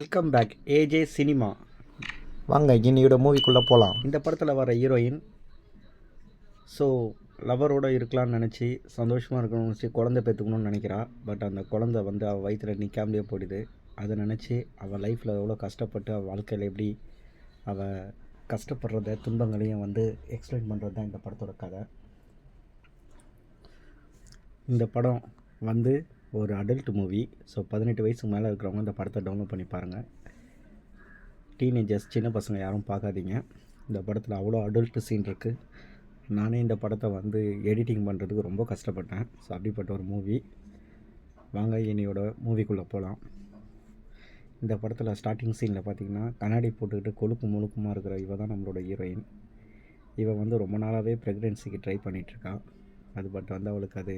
Welcome back AJ cinema. வாங்க இன்னையோட மூவிக்குள்ளே போகலாம். இந்த படத்தில் வர ஹீரோயின் ஸோ லவரோடு இருக்கலாம்னு நினச்சி சந்தோஷமாக இருக்கணும்னு நினச்சி குழந்தை பெற்றுக்கணும்னு நினைக்கிறா. பட் அந்த குழந்தை வந்து அவள் வயிற்றில் நிற்காமலே போயிடுது. அதை நினச்சி அவள் லைஃப்பில் எவ்வளோ கஷ்டப்பட்டு அவள் வாழ்க்கையில் எப்படி அவள் கஷ்டப்படுறத துன்பங்களையும் வந்து எக்ஸ்பிளைன் பண்ணுறது தான் இந்த படத்தோட கதை. இந்த படம் வந்து ஒரு அடல்ட் மூவி. ஸோ 18 வயசுக்கு மேலே இருக்கிறவங்க இந்த படத்தை டவுன்லோட் பண்ணி பாருங்கள். டீனேஜர்ஸ் சின்ன பசங்க யாரும் பார்க்காதீங்க. இந்த படத்தில் அவ்வளோ அடல்ட் சீன் இருக்குது. நானே இந்த படத்தை வந்து எடிட்டிங் பண்ணுறதுக்கு ரொம்ப கஷ்டப்பட்டேன். ஸோ அப்படிப்பட்ட ஒரு மூவி. வாங்க என்னையோட மூவிக்குள்ளே போகலாம். இந்த படத்தில் ஸ்டார்டிங் சீனில் பார்த்திங்கன்னா கண்ணாடி போட்டுக்கிட்டு கொழுப்பு முழுக்குமாக இருக்கிற இவ தான் நம்மளோட ஹீரோயின். இவள் வந்து ரொம்ப நாளாகவே ப்ரெக்னென்சிக்கு ட்ரை பண்ணிகிட்ருக்கா. அது பட் வந்து அவளுக்கு அது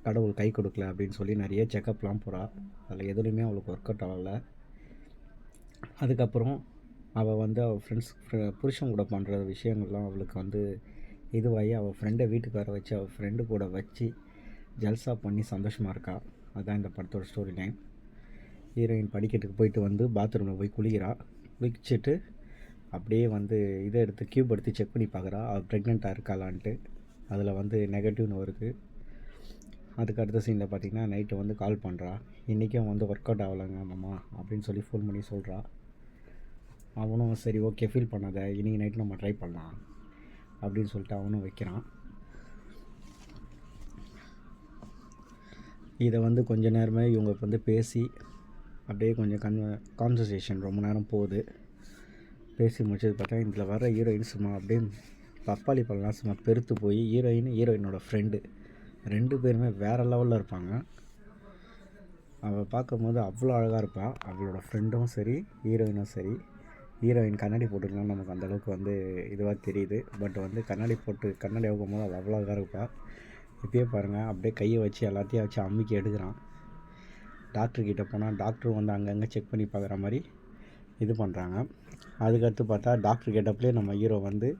கடவுள் கை கொடுக்கல அப்படின்னு சொல்லி நிறைய செக்கப்லாம் போகிறா. அதில் எதுலேயுமே அவளுக்கு ஒர்க் அவுட் ஆகலை. அதுக்கப்புறம் அவள் வந்து அவள் புருஷன் கூட பண்ணுற விஷயங்கள்லாம் அவளுக்கு வந்து இதுவாகி அவள் ஃப்ரெண்டை வீட்டுக்கு வர வச்சு அவள் ஃப்ரெண்டு கூட வச்சு ஜல்சா பண்ணி சந்தோஷமாக இருக்கா. அதுதான் இந்த படத்தோட ஸ்டோரி லைன். ஹீரோயின் படிக்கட்டுக்கு போயிட்டு வந்து பாத்ரூமில் போய் குளிச்சுட்டு அப்படியே வந்து இதை எடுத்து க்யூப் எடுத்து செக் பண்ணி பார்க்குறா அவள் ப்ரெக்னெண்ட்டாக இருக்காளான்ட்டு. அதில் வந்து நெகட்டிவ்னு வருது. அதுக்கு அடுத்த சீனில் பார்த்திங்கன்னா நைட்டு வந்து கால் பண்ணுறா. இன்றைக்கும் வந்து ஒர்க் அவுட் ஆகலைங்க அம்மா அப்படின்னு சொல்லி ஃபோன் பண்ணி சொல்கிறா. அவனும் சரி ஓகே ஃபீல் பண்ணாத, இன்றைக்கி நைட்டு நம்ம ட்ரை பண்ணலாம் அப்படின்னு சொல்லிட்டு அவனும் வைக்கிறான். இதை வந்து கொஞ்ச நேரமே இவங்க வந்து பேசி அப்படியே கொஞ்சம் கான்வர்சேஷன் ரொம்ப நேரம் போகுது. பேசி முடிச்சது பார்த்தா இதில் வர ஹீரோயின் சும்மா அப்படியே பப்பாளி பழம்லாம் சும்மா பெருத்து போய் ஹீரோயினோட ஃப்ரெண்டு 2 பேருமே வேறு லெவலில் இருப்பாங்க. அவள் பார்க்கும்போது அவ்வளோ அழகாக இருப்பாள். அவளோட ஃப்ரெண்டும் சரி ஹீரோயினும் சரி. ஹீரோயின் கண்ணாடி போட்டுக்கலாம் நமக்கு அந்தளவுக்கு வந்து இதுவாக தெரியுது. பட் வந்து கண்ணாடி வைக்கும்போது அவள் அவ்வளோ அழகாக இருப்பாள். இப்பயே பாருங்கள் அப்படியே கையை வச்சு எல்லாத்தையும் வச்சு அம்மிக்கி எடுக்கிறான். டாக்டர்கிட்ட போனால் டாக்டரும் வந்து அங்கங்கே செக் பண்ணி பார்க்குற மாதிரி இது பண்ணுறாங்க. அதுக்கடுத்து பார்த்தா டாக்டர் கேட்டப்லேயே நம்ம ஹீரோ வந்து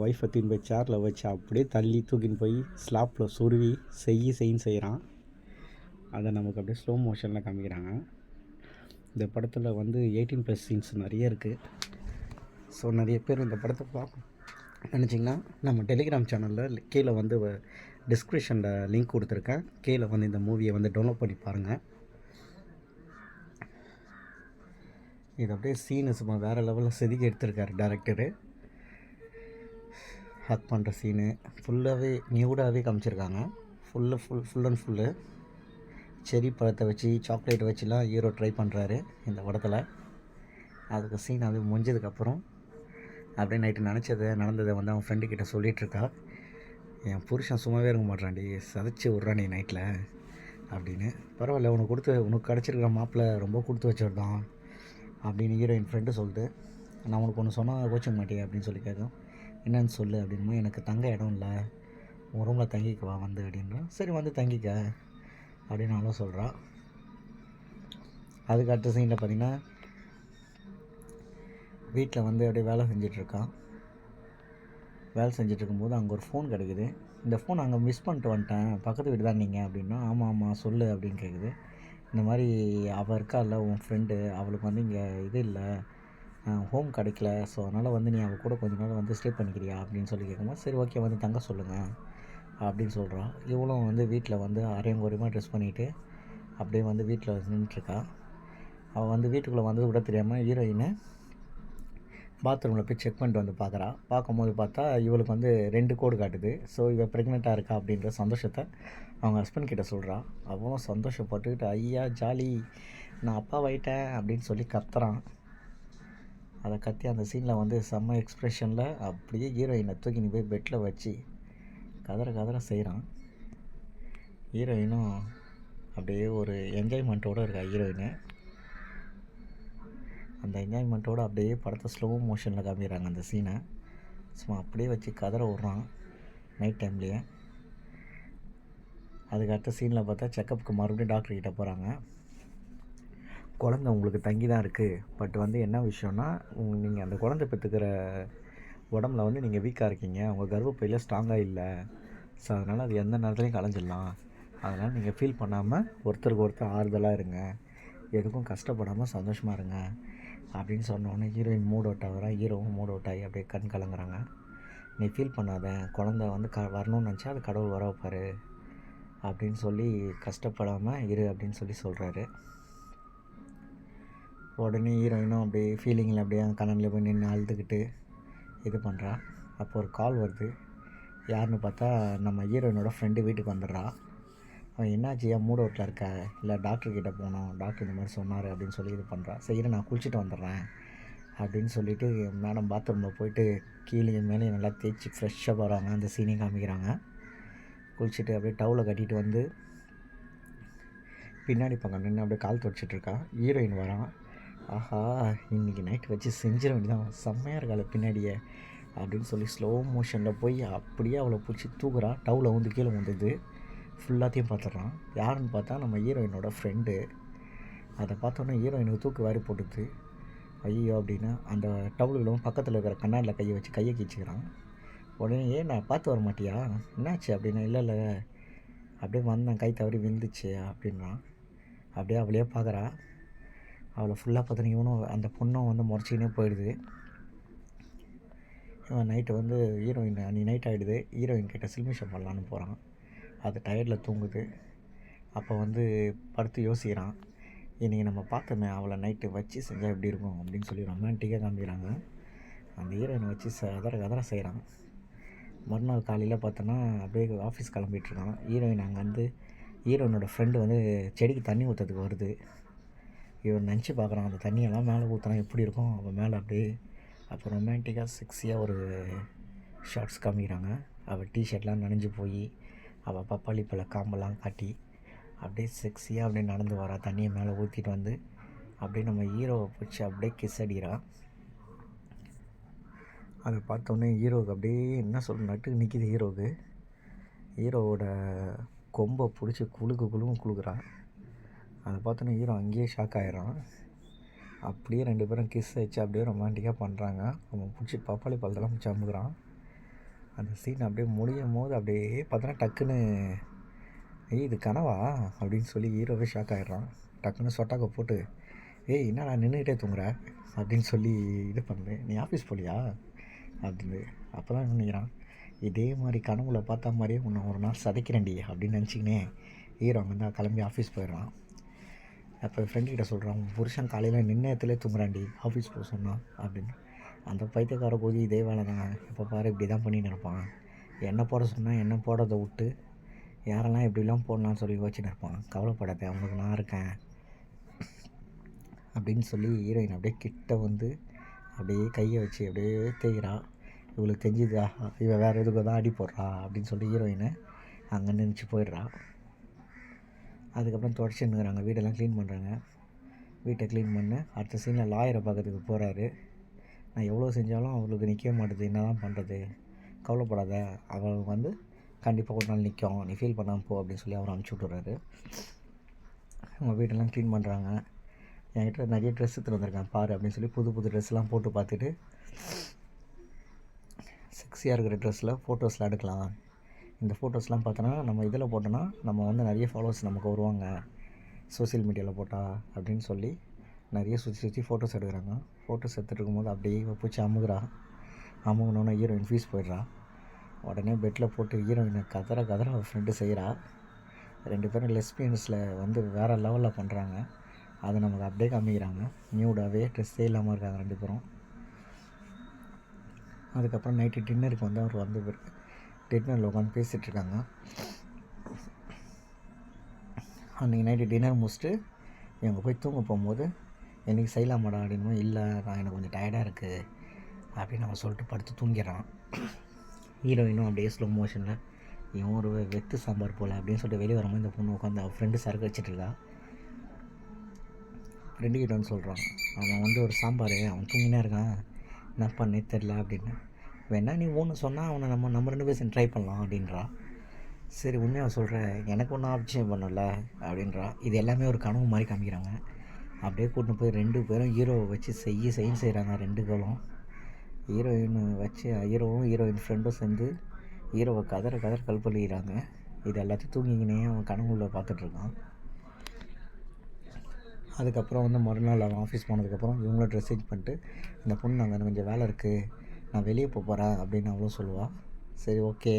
ஒய்ஃபை தூக்கின்னு போய் சேரில் வச்சு அப்படியே தள்ளி தூக்கின்னு போய் ஸ்லாப்பில் சுருவி செய்யின்னு செய்கிறான். அதை நமக்கு அப்படியே ஸ்லோ மோஷனில் காமிக்கிறாங்க. இந்த படத்தில் வந்து 18+ சீன்ஸ் நிறைய இருக்குது. ஸோ நிறைய பேர் இந்த படத்தை பார்க்கணும் நினச்சிங்கன்னா நம்ம டெலிகிராம் சேனலில் கீழே வந்து டிஸ்கிரிப்ஷனில் லிங்க் கொடுத்துருக்கேன். கீழே வந்து இந்த மூவியை வந்து டவுன்லோட் பண்ணி பாருங்கள். இது அப்படியே சீனு சும்மா வேறு லெவலில் செதுக்கி எடுத்திருக்காரு டேரக்டரு. ஹக் பண்ணுற சீனு ஃபுல்லாகவே நியூடாகவே காமிச்சிருக்காங்க. ஃபுல் அண்ட் ஃபுல்லு செரி பழத்தை வச்சு சாக்லேட் வச்சுலாம் ஹீரோ ட்ரை பண்ணுறாரு இந்த படத்தில். அதுக்கு சீன் அது முடிஞ்சதுக்கப்புறம் அப்படியே நைட்டு நடந்ததை வந்து அவன் ஃப்ரெண்டுக்கிட்ட சொல்லிகிட்ருக்கா. என் புருஷன் சும்மாவே இருக்க மாட்டான்டி, சதைச்சி விட்றான் நீ நைட்டில் அப்படின்னு. பரவாயில்ல உனக்கு கிடச்சிருக்கிற மாப்பிள்ளை ரொம்ப கொடுத்து வச்சவர் தான் அப்படின்னு ஹீரோயின் ஃப்ரெண்டு சொல்லிட்டு, நான் உனக்கு ஒன்று சொன்னால் கோச்சிக்க மாட்டேன் அப்படின்னு சொல்லி கேட்கும். என்னன்னு சொல்லு அப்படின்னும், எனக்கு தங்க இடம் இல்லை, உன் ரூமில் தங்கிக்குவா வந்து அப்படின்றான். சரி வந்து தங்கிக்க அப்படின்னு அவளும் சொல்கிறா. அதுக்கு அடுத்த சீனில் பார்த்திங்கன்னா வீட்டில் வந்து அப்படியே வேலை செஞ்சிட்ருக்கும்போது அங்கே ஒரு ஃபோன் கிடைக்குது. இந்த ஃபோன் அங்கே மிஸ் பண்ணிட்டு வந்துட்டேன், பக்கத்து வீடு தான் நீங்கள் அப்படின்னா. ஆமாம் சொல்லு அப்படின்னு கேட்குது. இந்த மாதிரி அவள் இருக்கால உன் ஃப்ரெண்டு, அவளுக்கு வந்து இங்கே இது இல்லை, ஹோம் கிடைக்கல, ஸோ அதனால் வந்து நீ அவள் கூட கொஞ்ச நாள் வந்து ஸ்டே பண்ணிக்கிறியா அப்படின்னு சொல்லி கேட்கும்போது, சரி ஓகே வந்து தங்க சொல்லுங்கள் அப்படின்னு சொல்கிறான். இவளும் வந்து வீட்டில் வந்து அரையும் குறையுமா ட்ரெஸ் பண்ணிவிட்டு அப்படியே வந்து வீட்டில் நின்றுட்டுருக்கா. அவள் வந்து வீட்டுக்குள்ளே வந்தது கூட தெரியாமல் ஹீரோயினை பாத்ரூமில் போய் செக் பண்ணிட்டு வந்து பார்க்கும்போது பார்த்தா இவளுக்கு வந்து 2 கோடு காட்டுது. ஸோ இவள் ப்ரெக்னெண்ட்டாக இருக்கா அப்படின்ற சந்தோஷத்தை அவங்க ஹஸ்பண்ட் கிட்ட சொல்கிறா. அவளும் சந்தோஷப்பட்டுக்கிட்டு ஐயா ஜாலி, நான் அப்பாவாயிட்டேன் அப்படின்னு சொல்லி கத்துறான். அதை கத்தி அந்த சீனில் வந்து செம்ம எக்ஸ்ப்ரெஷனில் அப்படியே ஹீரோயினை தூக்கி நீ போய் பெட்டில் வச்சு கதற செய்கிறான். ஹீரோயினும் அப்படியே ஒரு என்ஜாய்மெண்ட்டோடு இருக்கா. ஹீரோயினு அந்த என்ஜாய்மெண்ட்டோடு அப்படியே படத்தை ஸ்லோ மோஷனில் காமிக்கிறாங்க. அந்த சீனை சும்மா அப்படியே வச்சு கதற விட்றான் நைட் டைம்லேயே. அதுக்கு அடுத்த சீனில் பார்த்தா செக்கப்புக்கு மறுபடியும் டாக்டர்கிட்ட போகிறாங்க. குழந்தை உங்களுக்கு தங்கி தான் இருக்குது, பட் வந்து என்ன விஷயம்னா நீங்கள் அந்த குழந்தை பெற்றுக்கிற உடம்புல வந்து நீங்கள் வீக்காக இருக்கீங்க, உங்கள் கர்ப்பப்பையில் ஸ்ட்ராங்காக இல்லை. ஸோ அதனால் அது எந்த நேரத்துலையும் கலைஞ்சிடலாம். அதனால் நீங்கள் ஃபீல் பண்ணாமல் ஒருத்தருக்கு ஒருத்தர் ஆறுதலாக இருங்க, எதுக்கும் கஷ்டப்படாமல் சந்தோஷமாக இருங்க அப்படின்னு சொன்னோடனே ஹீரோயின் மூட் அவுட் ஆகிறா. ஹீரோவும் மூட் அவுட் ஆகி அப்படியே கண் கலங்குறாங்க. நீ ஃபீல் பண்ணாத, குழந்த வந்து வரணும்னு நினச்சா அது கடவுள் வர வைப்பார் அப்படின்னு சொல்லி கஷ்டப்படாமல் இரு அப்படின்னு சொல்லி சொல்கிறாரு. உடனே ஹீரோயினும் அப்படியே ஃபீலிங்கில் அப்படியே கண்ணனில் போய் நின்று அழுதுகிட்டு இது பண்ணுறா. அப்போ ஒரு கால் வருது. யாருன்னு பார்த்தா நம்ம ஹீரோயினோட ஃப்ரெண்டு வீட்டுக்கு வந்துடுறா. அவன் என்னாச்சு, ஏன் மூட் அவுட்டில் இருக்க, இல்லை டாக்டர்கிட்ட போனோம், டாக்டர் இந்த மாதிரி சொன்னார் அப்படின்னு சொல்லி இது பண்ணுறான். சரி நான் குளிச்சுட்டு வந்துடுறேன் அப்படின்னு சொல்லிவிட்டு மேடம் பாத்ரூமில் போயிட்டு கீழே மேலே நல்லா தேய்ச்சி ஃப்ரெஷ்ஷாக வராங்க. அந்த சீனையும் காமிக்கிறாங்க. குளிச்சுட்டு அப்படியே டவுலை கட்டிட்டு வந்து பின்னாடி பக்கம் நின்று அப்படியே கால் துடைச்சிட்ருக்கா. ஹீரோயின் வரான். ஆஹா, இன்றைக்கி நைட்டு வச்சு செஞ்சிட வேண்டியதான், செம்மையாக இருக்காள் பின்னாடியே அப்படின்னு சொல்லி ஸ்லோ மோஷனில் போய் அப்படியே அவளை பிடிச்சி தூக்குறா. டவுலை வந்து கீழே வந்துடுது. ஃபுல்லாத்தையும் பார்த்துட்றான். யாருன்னு பார்த்தா நம்ம ஹீரோயினோட ஃப்ரெண்டு. அதை பார்த்தோன்னே ஹீரோயினுக்கு தூக்கு வாரி போட்டுது. ஐயோ அப்படின்னு அந்த டவுலும் பக்கத்தில் இருக்கிற கண்ணாடியில் கையை வச்சு கையை கீச்சிக்கிறான். உடனே ஏன் நான் பார்த்து வர மாட்டியா, என்னாச்சு அப்படின்னா, இல்லை அப்படியே வந்தேன், கை தவறி விழுந்துச்சு அப்படின்றான். அப்படியே அவளையே பார்க்குறா. அவளை ஃபுல்லாக பார்த்தோன்னா இவனும் அந்த பொண்ணும் வந்து முறைச்சிக்கினே போயிடுது. இவன் நைட்டு வந்து ஹீரோயின் அன்றைக்கி நைட் ஆகிடுது. ஹீரோயின் கிட்ட சில்மிஷம் பண்ணலான்னு போகிறான். அது டயர்டில் தூங்குது. அப்போ வந்து படுத்து யோசிக்கிறான், இன்றைக்கி நம்ம பார்த்தோமே அவளை நைட்டு வச்சு செஞ்சால் எப்படி இருக்கும் அப்படின்னு சொல்லி ரொமான்டிக்காக காமிக்கிறாங்க. அந்த ஹீரோயினை வச்சு கதற செய்கிறான். மறுநாள் காலையில் பார்த்தோன்னா அப்படியே ஆஃபீஸ் கிளம்பிகிட்ருக்கான். ஹீரோயின் அங்கே வந்து ஹீரோயினோட ஃப்ரெண்டு வந்து செடிக்கு தண்ணி ஊற்றுறதுக்கு வருது. இவன் நினச்சி பார்க்குறான், அந்த தண்ணியெல்லாம் மேலே ஊற்றினா எப்படி இருக்கும் அவன் மேலே அப்படியே. அப்போ ரொமான்டிக்காக செக்ஸியாக ஒரு ஷார்ட்ஸ் காமிக்கிறாங்க. அவள் டிஷர்ட்லாம் நனைஞ்சு போய் அவள் பப்பாளி பழ காம்பெல்லாம் காட்டி அப்படியே செக்ஸியாக அப்படியே நடந்து வரா. தண்ணியை மேலே ஊற்றிட்டு வந்து அப்படியே நம்ம ஹீரோவை பிடிச்சி அப்படியே கிஸ் அடிக்கிறான். அதை பார்த்தோன்னே ஹீரோவுக்கு அப்படியே என்ன சொல்ல நட்டு நிற்கிது. ஹீரோவோட கொம்பை பிடிச்சி குழுக்குறான். அதை பார்த்தோன்னே ஹீரோ அங்கேயே ஷாக் ஆகிடுறான். அப்படியே ரெண்டு பேரும் கிஸ் வச்சு அப்படியே ரொமான்டிக்காக பண்ணுறாங்க. அவன் பிடிச்சி பப்பாளி பழத்தெல்லாம் பிடிச்சி அமுக்குறான். அந்த சீன் அப்படியே முடியும் போது அப்படியே பார்த்தோன்னா டக்குன்னு இது கனவா அப்படின்னு சொல்லி ஹீரோவே ஷாக் ஆகிடுறான். டக்குன்னு சொட்டாக்க போட்டு என்னடா நின்றுக்கிட்டே தூங்குற அப்படின்னு சொல்லி இது பண்ணு, நீ ஆஃபீஸ் போலியா அப்படின்னு. அப்போ தான் நினைக்கிறான், இதே மாதிரி கனவுல பார்த்தா மாதிரியே உன்னை ஒரு நாள் சதைக்கிறேன்டி அப்படின்னு நினச்சிக்கினே ஹீரோ அங்கே தான் கிளம்பி ஆஃபீஸ் போயிடுறான். அப்போ ஃப்ரெண்டுக்கிட்ட சொல்கிறான், உன் புருஷன் காலையில் நின்னத்துலேயே தூங்குறான்டி, ஆஃபீஸ் போக சொன்னான் அப்படின்னு. அந்த பைத்தியக்கார போது இதே வேலை தான், எப்போ பாரு இப்படி தான் பண்ணின்னு இருப்பான். என்ன போட சொன்னால் என்ன போடுறதை விட்டு யாரெல்லாம் எப்படிலாம் போடலான்னு சொல்லி வச்சுன்னு இருப்பான். கவலைப்படாத, அவனுக்கு நான் இருக்கேன் அப்படின்னு சொல்லி ஹீரோயின் அப்படியே கிட்ட வந்து அப்படியே கையை வச்சு அப்படியே தேய்கிறா. இவளுக்கு தெரிஞ்சுதா இவள் வேறு எதுக்கு தான் அடி போடுறா அப்படின்னு சொல்லி ஹீரோயினை அங்கே நினச்சி போயிடுறா. அதுக்கப்புறம் தொடச்சின்னுங்கிறாங்க, வீடெல்லாம் க்ளீன் பண்ணுறாங்க. வீட்டை க்ளீன் பண்ண அடுத்த சீனில் லாயரை பார்க்கறதுக்கு போகிறாரு. நான் எவ்வளோ செஞ்சாலும் அவளுக்கு நிற்கவே மாட்டுது, என்ன தான் பண்ணுறது, கவலைப்படாத, அவள் வந்து கண்டிப்பாக ஒரு நாள் நிற்கும், நீ ஃபீல் பண்ணாமல் போ அப்படின்னு சொல்லி அவர் அனுப்பிச்சி விட்டுறாரு. அவங்க வீடெல்லாம் க்ளீன் பண்ணுறாங்க. என்கிட்ட நிறைய ட்ரெஸ் எடுத்துகிட்டு வந்திருக்கேன் பாரு அப்படின்னு சொல்லி புது ட்ரெஸ்லாம் போட்டு பார்த்துட்டு செக்ஸியாக இருக்கிற ட்ரெஸ்ஸில் ஃபோட்டோஸ்லாம் எடுக்கலாம். இந்த ஃபோட்டோஸ்லாம் பார்த்தோன்னா நம்ம இதில் போட்டோன்னா நம்ம வந்து நிறைய ஃபாலோவர்ஸ் நமக்கு வருவாங்க சோசியல் மீடியாவில் போட்டால் அப்படின்னு சொல்லி நிறைய சுற்றி ஃபோட்டோஸ் எடுக்கிறாங்க. ஃபோட்டோஸ் எடுத்துகிட்டு இருக்கும்போது அப்படியே பூச்சி அமுகுனோன்னு ஹீரோயின் ஃபீஸ் போயிடுறா. உடனே பெட்டில் போட்டு ஹீரோயினை கதற அவள் ஃப்ரெண்டு செய்கிறா. ரெண்டு பேரும் லெஸ்பியன்ஸில் வந்து வேறு லெவலில் பண்ணுறாங்க. அதை நமக்கு அப்படியே காமிக்கிறாங்க. நியூடாகவே ட்ரெஸ்ஸே இல்லாமல் இருக்காங்க ரெண்டு பேரும். அதுக்கப்புறம் நைட்டு டின்னருக்கு வந்து அவர் வந்து டின்னரில் உட்காந்து பேசிகிட்ருக்காங்க. அன்றைக்கி நைட்டு டின்னர் முடிச்சுட்டு இவங்க போய் தூங்க போகும்போது இன்றைக்கி செய்யலாமாடா அப்படின்னு. இல்லை, நான் எனக்கு கொஞ்சம் டயர்டாக இருக்குது அப்படின்னு அவன் சொல்லிட்டு படுத்து தூங்கிடுறான். ஹீரோயினும் அப்படியே ஸ்லோ மோஷனில் இவன் ஒரு வெத்து சாம்பார் போல் அப்படின்னு சொல்லிட்டு வெளியே வரும்போது இந்த பொண்ணு உட்காந்து அவள் ஃப்ரெண்டு சரக்கு வச்சிட்ருக்கா. ஃப்ரெண்டுக்கிட்ட வந்து சொல்கிறான், அவன் வந்து ஒரு சாம்பார், அவன் தூங்கினே இருக்கான், என்ன பண்ணே தெரில அப்படின்னு. வேணா நீ ஒன்று சொன்னால் அவனை நம்ம ரெண்டு பேரும் ட்ரை பண்ணலாம் அப்படின்றா. சரி உண்மையாக சொல்கிற, எனக்கு ஒன்றும் ஆப்ஷன் பண்ணல அப்படின்றா. இது எல்லாமே ஒரு கனவு மாதிரி காமிக்கிறாங்க. அப்படியே கூட்டின்னு போய் ரெண்டு பேரும் ஹீரோவை வச்சு செய்கிறாங்க. ரெண்டு பேரும் ஹீரோயின் வச்சு ஹீரோவும் ஹீரோயின் ஃப்ரெண்டும் சேர்ந்து ஹீரோவை கதற கல்பழிக்கிறாங்க. இது எல்லாத்தையும் தூங்கிக்கினே அவன் கனவுல பார்த்துட்ருக்கான். அதுக்கப்புறம் வந்து மறுநாள் அவன் ஆஃபீஸ் போனதுக்கப்புறம் இவங்களும் ட்ரெஸ் சேஞ்ச் பண்ணிட்டு இந்த பொண்ணு நாங்கள் கொஞ்சம் வேலை இருக்குது நான் வெளியே போகிறேன் அப்படின்னு அவளும் சொல்லுவாள். சரி ஓகே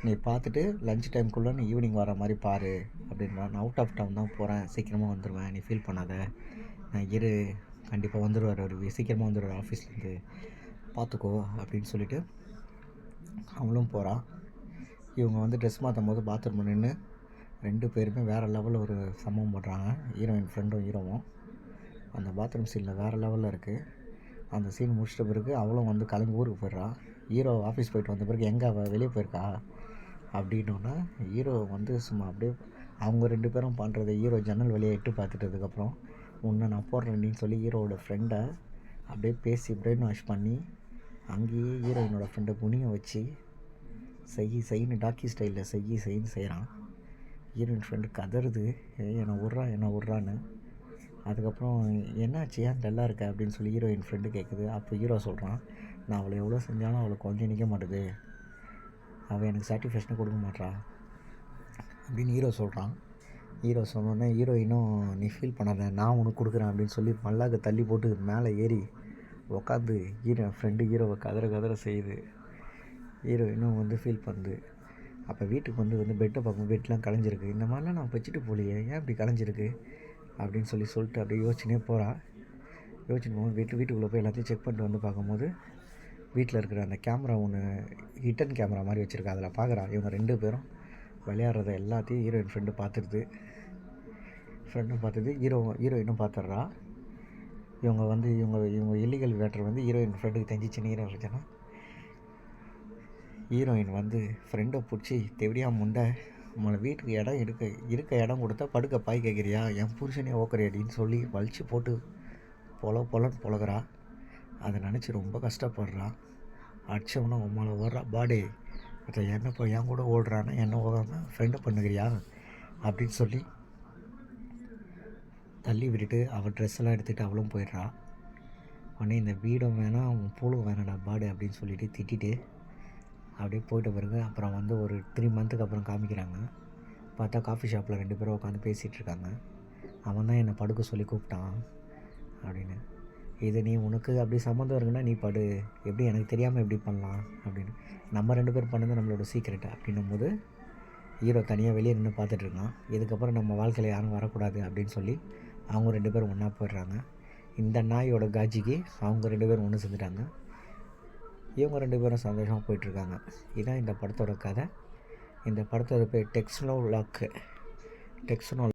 நீ பார்த்துட்டு லஞ்ச் டைம்குள்ளே நீ ஈவினிங் வர மாதிரி பாரு அப்படின்பா. நான் அவுட் ஆஃப் டவுன் தான் போகிறேன், சீக்கிரமாக வந்துடுவேன், நீ ஃபீல் பண்ணாத, நான் இரு கண்டிப்பாக வந்துடுவார் அவர், சீக்கிரமாக வந்துடுவார் ஆஃபீஸ்லேருந்து, பார்த்துக்கோ அப்படின்னு சொல்லிவிட்டு அவளும் போகிறான். இவங்க வந்து ட்ரெஸ் மாற்றும் போது பாத்ரூம் நின்று 2 பேருமே வேறு லெவலில் ஒரு சம்பவம் பண்ணுறாங்க. ஹீரோயின் ஃப்ரெண்டும் ஹீரோவும் அந்த பாத்ரூம் சீனில் வேறு லெவலில் இருக்குது. அந்த சீன் முடிச்சிட்ட பிறகு அவளும் வந்து கிளம்பி ஊருக்கு போயிடுறான். ஹீரோ ஆஃபீஸ் போயிட்டு வந்த பிறகு எங்கே அவள் வெளியே போயிருக்கா அப்படின்னோன்னா ஹீரோ வந்து சும்மா அப்படியே அவங்க 2 பேரும் பண்ணுறதை ஹீரோ ஜன்னல் வழியை எட்டு பார்த்துட்டதுக்கப்புறம் உன்னை நான் போடுறேன்னு சொல்லி ஹீரோவோட ஃப்ரெண்டை அப்படியே பேசி பிரெயின் வாஷ் பண்ணி அங்கேயே ஹீரோயினோட ஃப்ரெண்டை குனிய வச்சு செய்யின்னு டாக்கி ஸ்டைலில் செய்யின்னு செய்கிறான். ஹீரோயின் ஃப்ரெண்டு கதறுது, என்னை விட்றான்னு. அதுக்கப்புறம் என்னாச்சு ஏன் டல்லாக இருக்க அப்படின்னு சொல்லி ஹீரோயின் ஃப்ரெண்டு கேட்குது. அப்போ ஹீரோ சொல்கிறான், நான் அவளை எவ்வளோ செஞ்சாலும் அவளை கொஞ்சம் நிற்க மாட்டுது, அவள் எனக்கு சாட்டிஸ்ஃபேக்ஷனை கொடுக்க மாட்றா அப்படின்னு ஹீரோ சொல்கிறான். ஹீரோ சொன்னோன்னே ஹீரோயினும் நீ ஃபீல் பண்ணாத நான் உனக்கு கொடுக்குறேன் அப்படின்னு சொல்லி மல்லாக்க தள்ளி போட்டு மேலே ஏறி உக்காந்து ஹீரோவை கதற செய்யுது. ஹீரோயினும் வந்து ஃபீல் பண்ணுது. அப்போ வீட்டுக்கு வந்து பெட்டை பார்க்கும், பெட்லாம் கலைஞ்சிருக்கு, இந்த மாதிரிலாம் நான் வச்சுட்டு போகலையே, ஏன் இப்படி கலைஞ்சிருக்கு அப்படின்னு சொல்லிட்டு அப்படியே யோசிச்சுனே போகிறா. யோசிச்சுட்டு போகும்போது வீட்டுக்குள்ளே போய் எல்லாத்தையும் செக் பண்ணிட்டு வந்து பார்க்கும்போது வீட்டில் இருக்கிற அந்த கேமரா ஒன்று ஹிட்டன் கேமரா மாதிரி வச்சுருக்கா. அதில் பார்க்குறா இவங்க 2 பேரும் விளையாடுறத எல்லாத்தையும் ஹீரோயின் ஃப்ரெண்டும் பார்த்துது. ஹீரோயினும் பார்த்துட்றா. இவங்க வந்து இவங்க இல்லீகல் மேட்டர் வந்து ஹீரோயின் ஃப்ரெண்டுக்கு தெரிஞ்சிச்சுன்னு ஹீரோயின் வந்து ஃப்ரெண்டை பிடிச்சி தெவிடியா முண்டை நம்மளை வீட்டுக்கு இடம் இருக்க இடம் கொடுத்தா படுக்க பாய் கேட்குறியா, என் புருஷனே ஓக்கறியாடின்னு சொல்லி வலிச்சு போட்டு பொலன்னு பொழகிறா. அதை நினச்சி ரொம்ப கஷ்டப்படுறா. அடித்தவனா உம்மால ஓடுறா பாடே, அதை என்னப்போ என் கூட ஓடுறான்னா என்ன ஓடாமல் ஃப்ரெண்டை பண்ணுகிறியா அப்படின்னு சொல்லி தள்ளி விட்டுட்டு அவள் ட்ரெஸ்ஸெல்லாம் எடுத்துகிட்டு அவளும் போயிடுறா. உடனே இந்த வீடும் வேணாம் உன் பூலும் வேணாடா பாடு அப்படின்னு சொல்லிட்டு திட்டிட்டு அப்படியே போயிட்ட பிறகு அப்புறம் வந்து ஒரு 3 மந்த்துக்கு அப்புறம் காமிக்கிறாங்க. பார்த்தா காஃபி ஷாப்பில் 2 பேரும் உட்காந்து பேசிகிட்டு இருக்காங்க. அவன் தான் என்னை படுக்க சொல்லி கூப்பிட்டான் அப்படின்னு. இது நீ உனக்கு அப்படி சம்மந்தம் இருக்குன்னா நீ படு, எப்படி எனக்கு தெரியாமல் எப்படி பண்ணலாம் அப்படின்னு. நம்ம 2 பேர் பண்ணது நம்மளோட சீக்ரெட் அப்படின்னும் போது ஹீரோ தனியாக வெளியே நின்று பார்த்துட்ருக்கான். இதுக்கப்புறம் நம்ம வாழ்க்கையில் யாரும் வரக்கூடாது அப்படின்னு சொல்லி அவங்க 2 பேரும் ஒன்றா போயிடுறாங்க. இந்த நாயோட காஜிக்கு அவங்க 2 பேரும் ஒன்று செஞ்சுட்டாங்க. இவங்க 2 பேரும் சந்தோஷமாக போயிட்டுருக்காங்க. இதுதான் இந்த படத்தோட கதை. இந்த படத்தோட பேர் டெக்ஸ்னோ